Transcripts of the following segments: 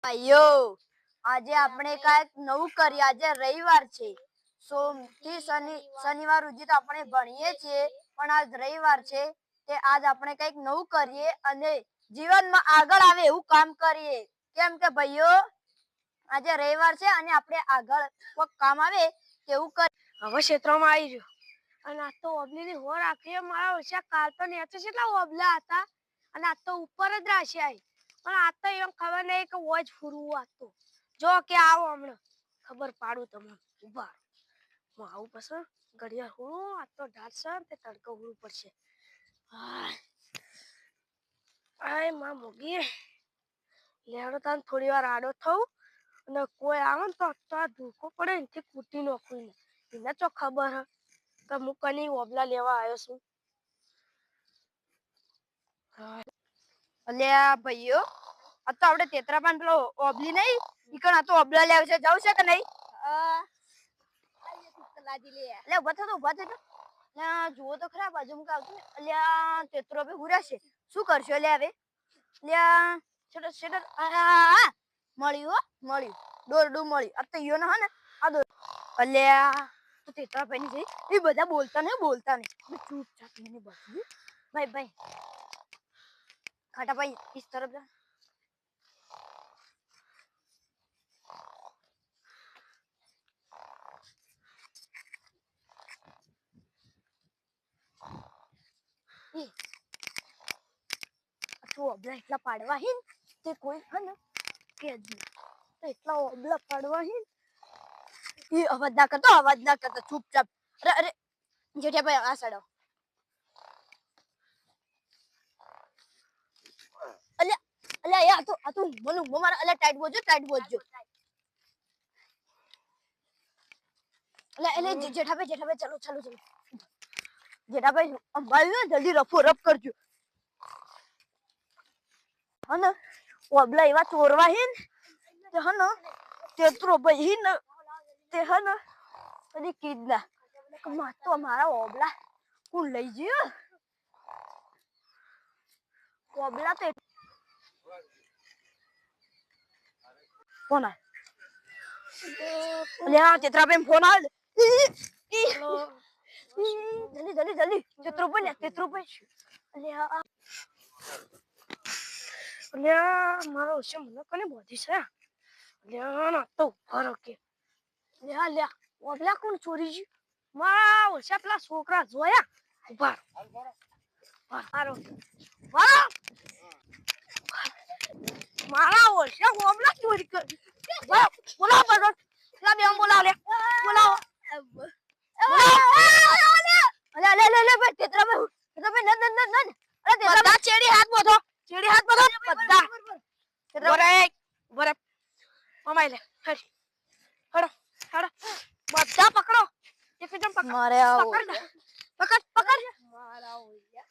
ભાઈઓ આજે આપણે કાંઈક નવું કરીએ. આજે રવિવાર છે. સોમથી શનિવાર સુધી તો આપણે ભણીએ છીએ, પણ આજ રવિવાર છે તે આજ આપણે કંઈક નવું કરીએ અને જીવનમાં આગળ આવે એવું કામ કરીએ. કેમ કે ભાઈઓ આજે રવિવાર છે અને આપણે આગળ કોઈ કામ આવે તેવું કરીએ. હવે ક્ષેત્રમાં આવી રહ્યો અને આ તો ઓબલીની હોર રાખીએ. મારા ઓછા કાલ તો નેચે કેટલા ઓબલા હતા અને આ તો ઉપર જ રાખ્યા. પણ આ તો એમ ખબર નહીં કે વોચ ફૂરવું. આ તો જો કે આવો હમણાં ખબર પાડું તમને. ઉભા હું આવું પછી ઘડિયાળ હું આ તો ઢાળશે તે તડકો ઉડવું પડશે. આય માં મોગી લેવડો તાન થોડી વાર આડો થવું અને કોઈ આવે ને તો આ ધોકો પડે એથી કૂટી નાખું. એને તો ખબર હ કે હું કની ઓબલા લેવા આવ્યો છું. અલ્યા ભાઈઓ આ તો આપણે તેતરાપાન પેલો ઓબલી નહીં ઈકણ આ તો ઓબલા લેવા છે. જાવ છે કે નહીં? અલ્યા ઉભા થતો. જુઓ તો ખરા બાજુ મુક આવતું. અલ્યા તેતરો બી હુરાશે. શું કરશો લે હવે? અલ્યા મળ્યું દોરડું મળ્યું. આ તો ઈયો ને આ દોર. અલ્યા તો તેતરા ભાઈ ની એ બધા બોલતા નહીં. ચૂપચાપ મને બસી ભાઈ ખાટા ભાઈ इस तरफ जा. तो ओबला એટલા પાડવા હે તે કોઈ હે ને કે જ તો એટલા ઓબલા પાડવા હે એ અવાજ ના કરતો ચૂપચાપ. અરે જેઠિયા ભાઈ આ સાઈડ અલ્યા યાર આ તો મનુ મારા અલ્યા ટાઈટ બોલજો. અલ્યા જેઠાભાઈ ચાલો. જેઠાભાઈ અંબાઈ જલ્દી રફો રફ કરજો. હને ઓબલા એવા ચોરવા હે ને તે હને તેતરો ભાઈ હે ને તે હને બધી કીધના તો મારા ઓબલા કોણ લઈ ગયો? ઓબલા તો ફોન આવે. અલ્યા તેતરાભાઈ ફોન આવે. જલ્દી તેતરોભાઈ અલ્યા મારો ઓછો મને કોને બોધી છે? અલ્યા ના તો ઉભા કે લ્યા ઓબલા કોણ ચોરી ગયું? મારા ઓછા પેલા છોકરા જોયા. ઉભા મારા ઓછા ઓબલા ચોરી કરી. બોલાવો પેલા બે બોલાવો લે બોલાવો. અલ્યા ભાઈ તેતરાભાઈ બધા ચેડી હાથ બોધો બધા. બરે મમાઈ લે હડો બધા પકડો. એકદમ પકડ મારે પકડ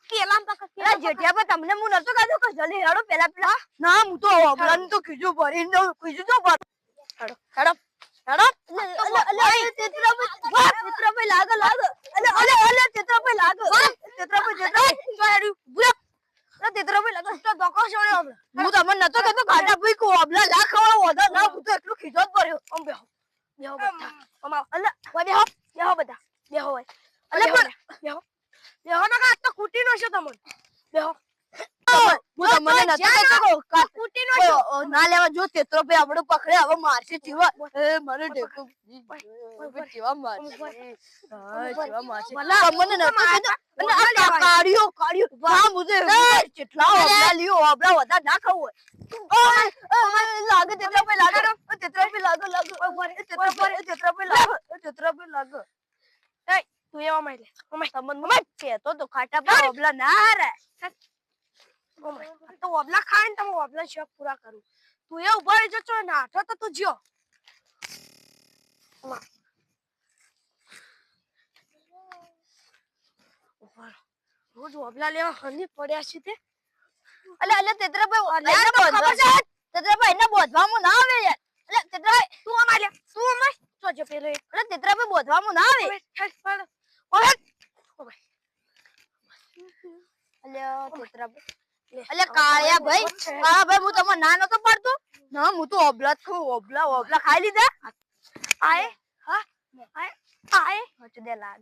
કેલામ પકડ. જેઠિયા તમને હું નતો કહેતો કે જલ્દી હેડો પેલા ના હું તો ઓબલાને તો કીધું ભરી દઉં હેડો તેતરાભાઈ લાગે તેતરાભાઈ લાગે તો ધોકો છોડ્યો. હું તમને નતો કહેતો ગાડા ભાઈ કો ઓબલા લા ખાવા ઓધા ના હું તો એટલું ખીજો જ ભર્યો. બેહો બધા મમા બેહો બધા બેહો ના આ તો કૂટી નો છો તમને. બેહો હું તમને નતો કહેતો કૂટી નો ના લેવા જો તેતરો ભાઈ આપણું પકડે હવે મારશે જીવા. મને ઢેકો જીવા મારશે. તમને નતો કહેતો કાઢ્યો હા મુજે કેટલા ઓબલા લ્યો ઓબલા વધા ના ખાવું હોય. લાગે તેતરાભાઈ લાગે. તું એવા માઈ લે તમને કહેતો તો ખાટા ભાઈ ઓબલા ના રે તો ઓબલા ખાય ને તમે ઓબલા શોખ પૂરા કરું. તું એ ઉભા રહી જતો ને આઠો તો તું જ્યો. રોજ ઓબલા લેવા હની પડ્યા છે તે. અલ્યા તેતરાભાઈ એને બોધવામાં ના આવે યાર. અલ્યા તેતરાભાઈ તું અમાર તો જો પેલો તેતરાભાઈ બોધવામાં ના આવે. અલ્યા કાળિયા ભાઈ હું તમને ના નતો પાડતો. ના હું તો ઓબલા જ ખાઉં ઓબલા ખાઈ લીધા આય હા આય આય હચદે લાગ